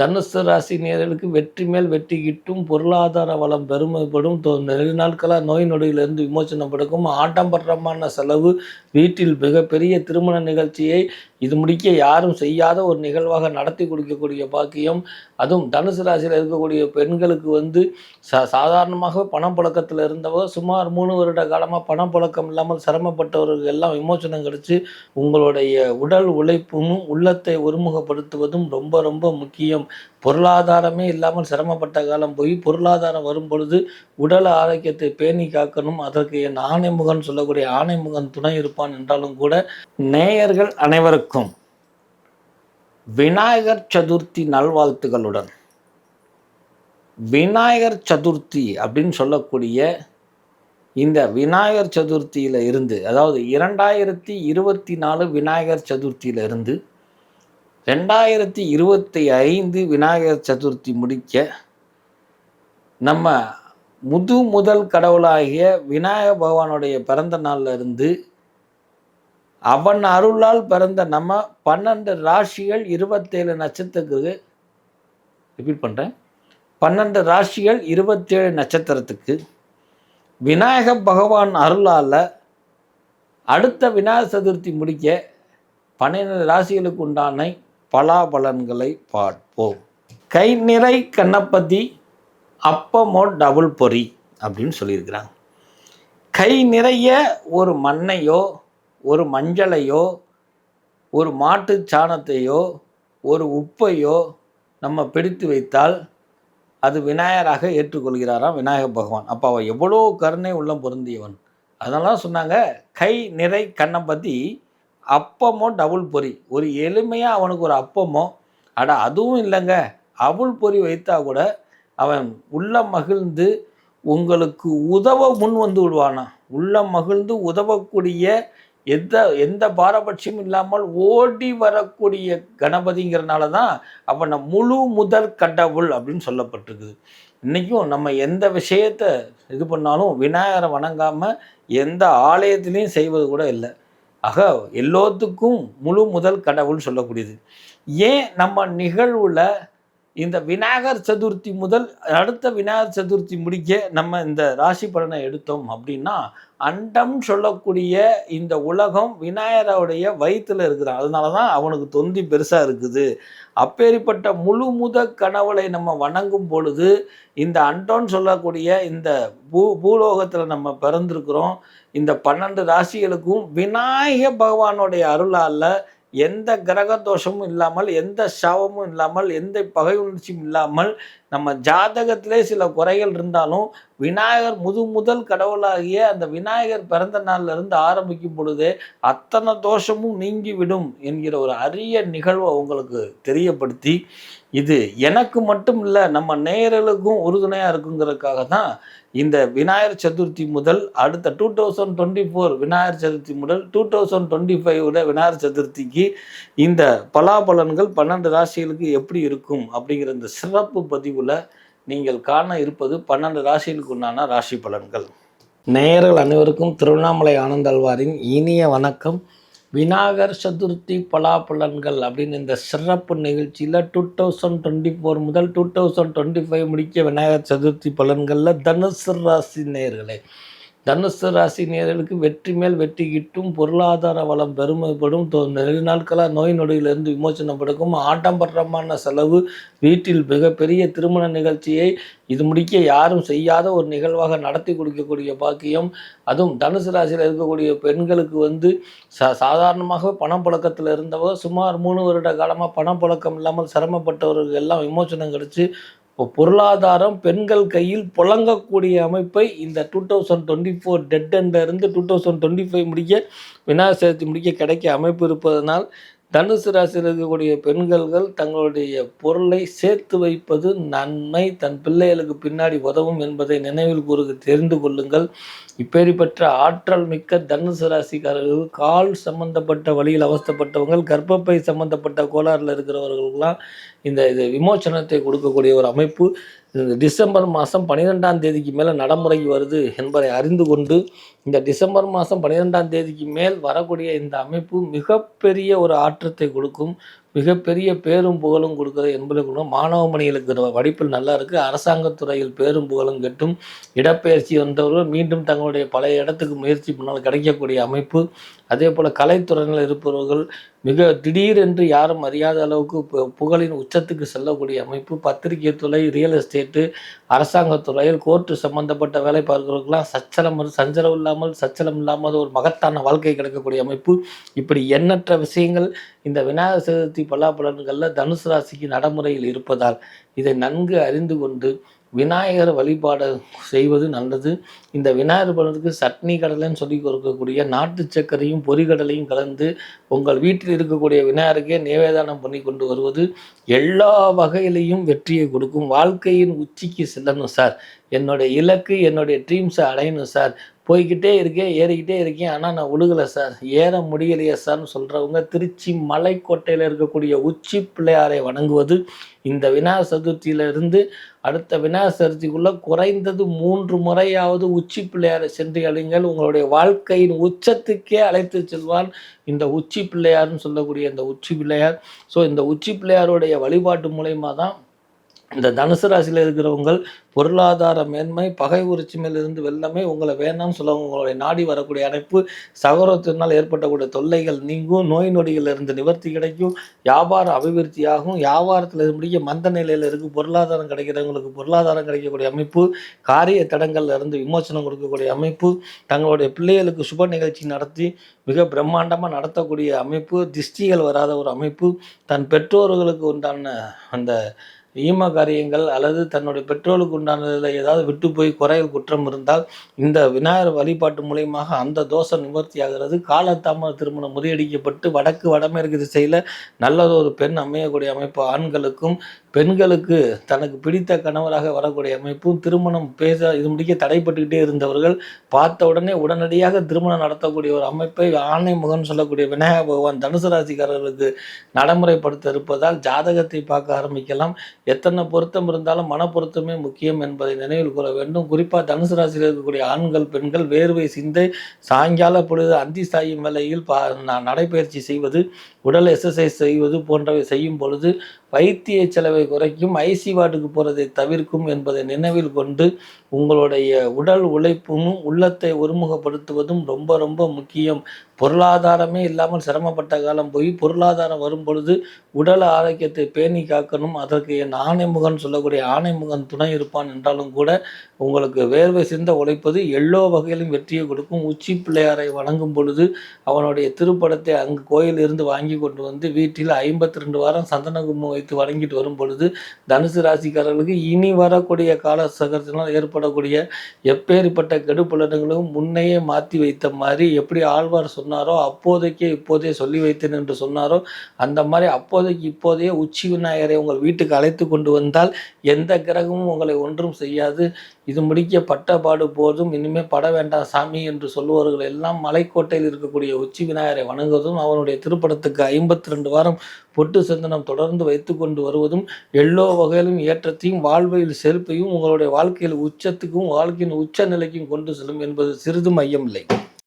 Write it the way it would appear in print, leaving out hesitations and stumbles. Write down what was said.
தனுசு ராசி நேயர்களுக்கு வெற்றி மேல் வெற்றி கிட்டும், பொருளாதார வளம் பெருமைப்படும், நெடுநாட்களாக நோய் நொடியிலிருந்து விமோசனம் படுக்கும், ஆடம்பரமான செலவு, வீட்டில் மிகப்பெரிய திருமண நிகழ்ச்சியை இது முடிக்க யாரும் செய்யாத ஒரு நிகழ்வாக நடத்தி கொடுக்கக்கூடிய பாக்கியம். அதுவும் தனுசு ராசியில் இருக்கக்கூடிய பெண்களுக்கு சாதாரணமாக பணப்புழக்கத்தில் இருந்தவர் சுமார் 3 வருட காலமாக பணப்புழக்கம் இல்லாமல் சிரமப்பட்டவர்கள் எல்லாம் விமோசனம் கிடைச்சு உங்களுடைய உடல் உழைப்பும் உள்ளத்தை ஒருமுகப்படுத்துவதும் ரொம்ப ரொம்ப முக்கியம். பொருளாதாரமே இல்லாமல் சிரமப்பட்ட காலம் போய் பொருளாதாரம் வரும் பொழுது உடல் ஆரோக்கியத்தை பேணி காக்கணும். அதற்கு என் ஆணைமுகன் சொல்லக்கூடிய ஆணைமுகன் துணை இருப்பான் என்றாலும் கூட, நேயர்கள் அனைவருக்கும் விநாயகர் சதுர்த்தி நல்வாழ்த்துகளுடன். விநாயகர் சதுர்த்தி அப்படின்னு சொல்லக்கூடிய இந்த விநாயகர் சதுர்த்தியில் இருந்து, அதாவது 2024 விநாயகர் சதுர்த்தியில் இருந்து 2025 விநாயகர் சதுர்த்தி முடிக்க நம்ம முதல் கடவுளாகிய விநாயக பகவானுடைய பிறந்த நாளில் இருந்து அவன் அருளால் பிறந்த நம்ம 12 ராசிகள் 27 நட்சத்திரத்துக்கு ரிப்பீட் பண்ணுறேன் 12 ராசிகள் 27 நட்சத்திரத்துக்கு விநாயக பகவான் அருளால் அடுத்த விநாயகர் சதுர்த்தி முடிக்க 12 ராசிகளுக்கு உண்டான பலாபலன்களை பார்ப்போம். கை நிறை கணபதி அப்பமோ டபுள் பொறி அப்படின்னு சொல்லியிருக்கிறாங்க. கை நிறைய ஒரு மண்ணையோ ஒரு மஞ்சளையோ ஒரு மாட்டு சாணத்தையோ ஒரு உப்பையோ நம்ம பிடித்து வைத்தால் அது விநாயகராக ஏற்றுக்கொள்கிறாராம் விநாயக பகவான். அப்போ அவன் எவ்வளோ கருணை உள்ளம் பொருந்தியவன். அதெல்லாம் சொன்னாங்க. கை நிறை கணபதி அப்பமோ டபுள் பொறி. ஒரு எளிமையாக அவனுக்கு ஒரு அப்பமோ அதுவும் இல்லைங்க, அவுள் பொறி வைத்தா கூட அவன் உள்ளம் மகிழ்ந்து உங்களுக்கு உதவ முன் வந்து விடுவானா. உள்ளம் மகிழ்ந்து உதவக்கூடிய எந்த பாரபட்சமும் இல்லாமல் ஓடி வரக்கூடிய கணபதிங்கிறனால தான் அவனை முழு முதல் கடவுள் அப்படின்னு சொல்லப்பட்டிருக்குது. இன்றைக்கும் நம்ம எந்த விஷயத்தை இது பண்ணாலும் விநாயகரை வணங்காமல் எந்த ஆலயத்திலையும் செய்வது கூட இல்லை. ஆக எல்லோத்துக்கும் முழு முதல் கடவுள் சொல்லக்கூடியது. ஏன் நம்ம நிகழ்வில் இந்த விநாயகர் சதுர்த்தி முதல் அடுத்த விநாயகர் சதுர்த்தி முடிக்க நம்ம இந்த ராசி பலனை எடுத்தோம் அப்படின்னா, அண்டம் சொல்லக்கூடிய இந்த உலகம் விநாயகருடைய வயிற்றில் இருக்கிறான். அதனால தான் அவனுக்கு தொந்தி பெருசாக இருக்குது. அப்பேற்பட்ட முழு முதல் கடவுளை நம்ம வணங்கும் பொழுது இந்த அண்டம்னு சொல்லக்கூடிய இந்த பூலோகத்தில் நம்ம பிறந்திருக்கிறோம். இந்த 12 ராசிகளுக்கும் விநாயக பகவானுடைய அருளால் எந்த கிரக தோஷமும் இல்லாமல், எந்த சாபமும் இல்லாமல், எந்த பகை உணர்ச்சியும் இல்லாமல், நம்ம ஜாதகத்திலே சில குறைகள் இருந்தாலும் விநாயகர் முதல் கடவுளாகிய அந்த விநாயகர் பிறந்த நாள்ல இருந்து ஆரம்பிக்கும் பொழுதே அத்தனை தோஷமும் நீங்கிவிடும் என்கிற ஒரு அரிய நிகழ்வை உங்களுக்கு தெரியப்படுத்தி, இது எனக்கு மட்டும் இல்லை நம்ம நேயர்களுக்கும் உறுதுணையாக இருக்குங்கிறதுக்காக தான் இந்த விநாயகர் சதுர்த்தி முதல் அடுத்த 2024 விநாயகர் சதுர்த்தி முதல் 2025 விநாயகர் சதுர்த்திக்கு இந்த பலாபலன்கள் 12 ராசிகளுக்கு எப்படி இருக்கும் அப்படிங்கிற இந்த சிறப்பு பதிவில் நீங்கள் காண இருப்பது 12 ராசிகளுக்கு உண்டான ராசி பலன்கள். நேயர்கள் அனைவருக்கும் திருவண்ணாமலை ஆனந்தாழ்வாரின் இனிய வணக்கம். விநாயகர் சதுர்த்தி பலாபலன்கள் அப்படின்னு இந்த சிறப்பு நிகழ்ச்சியில் 2024 முதல் 2025 முடிக்க விநாயகர் சதுர்த்தி பலன்களில் தனுசு ராசி நேயர்களே, தனுசு ராசி நேயர்களுக்கு வெற்றி மேல் வெற்றி கிட்டும், பொருளாதார வளம் பெருமைப்படும், நெடுநாட்களாக நோய் நொடியிலிருந்து விமோசனம் படுக்கும், ஆடம்பரமான செலவு, வீட்டில் மிகப்பெரிய திருமண நிகழ்ச்சியை இது முடிக்க யாரும் செய்யாத ஒரு நிகழ்வாக நடத்தி கொடுக்கக்கூடிய பாக்கியம். அதுவும் தனுசு ராசியில் இருக்கக்கூடிய பெண்களுக்கு சாதாரணமாக பணப்புழக்கத்தில் இருந்தவர் சுமார் 3 வருட காலமாக பணப்புழக்கம் இல்லாமல் சிரமப்பட்டவர்கள் எல்லாம் விமோசனம் கிடைச்சு இப்போ பொருளாதாரம் பெண்கள் கையில் புழங்கக்கூடிய அமைப்பை இந்த 2024 டெட் எண்ட்ல இருந்து 2025 முடிக்க விநாயகர் சதுர்த்தி முடிக்க கிடைக்க அமைப்பு இருப்பதனால் தனுசு ராசியில் இருக்கக்கூடிய பெண்கள் தங்களுடைய பொருளை சேர்த்து வைப்பது நன்மை, தன் பிள்ளைகளுக்கு பின்னாடி உதவும் என்பதை நினைவில் கூறுக தெரிந்து கொள்ளுங்கள். இப்பேற்பட்ட ஆற்றல் மிக்க தனுசு ராசிக்காரர்கள், கால் சம்பந்தப்பட்ட வழியில் அவஸ்தப்பட்டவங்க, கர்ப்பப்பை சம்பந்தப்பட்ட கோளாறில் இருக்கிறவர்களுக்கெல்லாம் இது விமோசனத்தை கொடுக்கக்கூடிய ஒரு அமைப்பு இந்த டிசம்பர் மாதம் 12ஆம் தேதிக்கு மேலே நடைமுறைக்கு வருது என்பதை அறிந்து கொண்டு இந்த டிசம்பர் மாதம் 12ஆம் தேதிக்கு மேல் வரக்கூடிய இந்த அமைப்பு மிகப்பெரிய ஒரு ஆற்றத்தை கொடுக்கும். மிகப்பெரிய பேரும் புகழும் கொடுக்குறது என்பதை கூட மாணவ மணிகளுக்கு படிப்பில் நல்லா இருக்குது. அரசாங்கத்துறையில் பேரும் புகழும் கெட்டும் இடப்பெயர்ச்சி வந்தவர்கள் மீண்டும் தங்களுடைய பழைய இடத்துக்கு முயற்சி பண்ணால் கிடைக்கக்கூடிய அமைப்பு. அதே போல் கலைத்துறையில் இருப்பவர்கள் மிக திடீரென்று யாரும் அறியாத அளவுக்கு புகழின் உச்சத்துக்கு செல்லக்கூடிய அமைப்பு. பத்திரிகை துறை, ரியல் எஸ்டேட்டு, அரசாங்கத்துறையில் கோர்ட்டு சம்பந்தப்பட்ட வேலை பார்க்கிறவர்களாம் சஞ்சலம் இல்லாமல் ஒரு மகத்தான வாழ்க்கை கிடைக்கக்கூடிய அமைப்பு. இப்படி எண்ணற்ற விஷயங்கள் இந்த விநாயகர் சதுர்த்தி பலாபலன்களில் தனுசு ராசிக்கு நடைமுறையில் இருப்பதால் இதை நன்கு அறிந்து கொண்டு விநாயகர் வழிபாடு செய்வது நல்லது. இந்த விநாயகர் பலனுக்கு சட்னி கடலைன்னு சொல்லி கொடுக்கக்கூடிய நாட்டு சர்க்கரையும் பொரிகடலையும் கலந்து உங்கள் வீட்டில் இருக்கக்கூடிய விநாயகருக்கே நிவேதானம் பண்ணி கொண்டு வருவது எல்லா வகையிலையும் வெற்றியை கொடுக்கும். வாழ்க்கையின் உச்சிக்கு செல்லணும் சார், என்னுடைய இலக்கு என்னுடைய ட்ரீம்ஸை அடையணும் சார், போய்கிட்டே இருக்கேன் ஏறிக்கிட்டே இருக்கேன் ஆனால் நான் உழுகலை சார், ஏற முடியலையே சார்னு சொல்கிறவங்க திருச்சி மலைக்கோட்டையில் இருக்கக்கூடிய உச்சி பிள்ளையாரை வணங்குவது. இந்த விநாயகர் சதுர்த்தியிலிருந்து அடுத்த விநாயகர் சதுர்த்திக்குள்ளே குறைந்தது 3 முறையாவது உச்சி பிள்ளையாரை சென்று அழிங்கள். உங்களுடைய வாழ்க்கையின் உச்சத்துக்கே அழைத்து செல்வான் இந்த உச்சி பிள்ளையார்னு சொல்லக்கூடிய இந்த உச்சி பிள்ளையார். ஸோ இந்த உச்சி பிள்ளையாருடைய வழிபாட்டு மூலயமா தான் இந்த தனுசு ராசியில் இருக்கிறவங்க பொருளாதார மேன்மை, பகை உரிச்சி மேலிருந்து வெள்ளமே, உங்களை வேணாம்னு சொல்லவங்க உங்களுடைய நாடி வரக்கூடிய அடைப்பு, சகோதரத்தினால் ஏற்பட்டக்கூடிய தொல்லைகள் நீங்கும், நோய் நொடிகள் இருந்து நிவர்த்தி கிடைக்கும், வியாபாரம் அபிவிருத்தியாகும், வியாபாரத்தில் முடிய மந்த நிலையில் இருக்கும், பொருளாதாரம் கிடைக்கிறவங்களுக்கு பொருளாதாரம் கிடைக்கக்கூடிய அமைப்பு, காரிய தடங்கள்ல இருந்து விமோசனம் கொடுக்கக்கூடிய அமைப்பு, தங்களுடைய பிள்ளைகளுக்கு சுப நிகழ்ச்சி நடத்தி மிக பிரம்மாண்டமாக நடத்தக்கூடிய அமைப்பு, திஷ்டிகள் வராத ஒரு அமைப்பு, தன் பெற்றோர்களுக்கு உண்டான அந்த ஈம காரியங்கள் அல்லது தன்னுடைய பெற்றோருக்கு உண்டானதில் ஏதாவது விட்டு போய் குறைகள் குற்றம் இருந்தால் இந்த விநாயகர் வழிபாட்டு மூலியமாக அந்த தோஷம் நிவர்த்தி ஆகிறது. காலத்தாமத திருமணம் முறியடிக்கப்பட்டு வடமேற்கு திசையில் நல்லதொரு பெண் அமையக்கூடிய அமைப்பு ஆண்களுக்கும், பெண்களுக்கு தனக்கு பிடித்த கணவராக வரக்கூடிய அமைப்பும், திருமணம் இது முடிக்க தடைப்பட்டுக்கிட்டே இருந்தவர்கள் பார்த்த உடனடியாக திருமணம் நடத்தக்கூடிய ஒரு அமைப்பை ஆணை முகன் சொல்லக்கூடிய விநாயக பகவான் தனுசு ராசிக்காரர்களுக்கு நடைமுறைப்படுத்த இருப்பதால் ஜாதகத்தை பார்க்க ஆரம்பிக்கலாம். எத்தனை பொருத்தம் இருந்தாலும் மனப்பொருத்தமே முக்கியம் என்பதை நினைவில் கூற வேண்டும். குறிப்பாக தனுசு ராசியில் இருக்கக்கூடிய ஆண்கள், பெண்கள் வேர்வை சிந்தை சாயங்கால பொழுது அந்தி சாயும் வேளையில் நடைபயிற்சி செய்வது, உடல் எக்ஸசைஸ் செய்வது போன்றவை செய்யும் பொழுது வைத்திய செலவை குறைக்கும், ஐசி வார்டுக்கு போகிறதை தவிர்க்கும் என்பதை நினைவில் கொண்டு உங்களுடைய உடல் உழைப்பும் உள்ளத்தை ஒருமுகப்படுத்துவதும் ரொம்ப ரொம்ப முக்கியம். பொருளாதாரமே இல்லாமல் சிரமப்பட்ட காலம் போய் பொருளாதாரம் வரும் பொழுது உடல் ஆரோக்கியத்தை பேணி காக்கணும். அதற்கு என் ஆணைமுகன் சொல்லக்கூடிய ஆணைமுகன் துணை இருப்பான் என்றாலும் கூட உங்களுக்கு வேர்வை சிந்த உழைப்பது எல்லோ வகையிலும் வெற்றியை கொடுக்கும். உச்சி பிள்ளையாரை வணங்கும் பொழுது அவனுடைய திருப்படத்தை அங்கு கோயிலிருந்து வாங்கி கொண்டு வந்து வீட்டில் 52 வாரம் சந்தன குங்குமம் வைத்து வணங்கிட்டு வரும் பொழுது தனுசு ராசிக்காரர்களுக்கு இனி வரக்கூடிய கால சகரத்தினால் ஏற்படக்கூடிய எப்பேற்பட்ட கெடுபலன்களும் முன்னையே மாற்றி வைத்த மாதிரி எப்படி ஆழ்வார் சொன்னாரோ இப்போதே சொல்லி வைத்தேன் என்று சொன்னாரோ அந்த மாதிரி இப்போதையே உச்சி விநாயகரை உங்கள் வீட்டுக்கு அழைத்து கொண்டு வந்தால் எந்த கிரகமும் உங்களை ஒன்றும் செய்யாது. இது முடிக்க பட்ட பாடு போதும், இனிமேல் பட வேண்டாம் சாமி என்று சொல்லுவார்கள் எல்லாம் மலைக்கோட்டையில் இருக்கக்கூடிய உச்சி விநாயகரை வணங்குவதும் அவனுடைய திருப்படத்துக்கு 52 வாரம் பொட்டு சந்தனம் தொடர்ந்து வைத்து கொண்டு வருவதும் எல்லோ வகையிலும் ஏற்றத்தையும் வாழ்வையில் செருப்பையும் உங்களுடைய வாழ்க்கையில் உச்சத்துக்கும் வாழ்க்கையின் உச்ச நிலைக்கும் கொண்டு செல்லும் என்பது சிறிதும் ஐயமில்லை.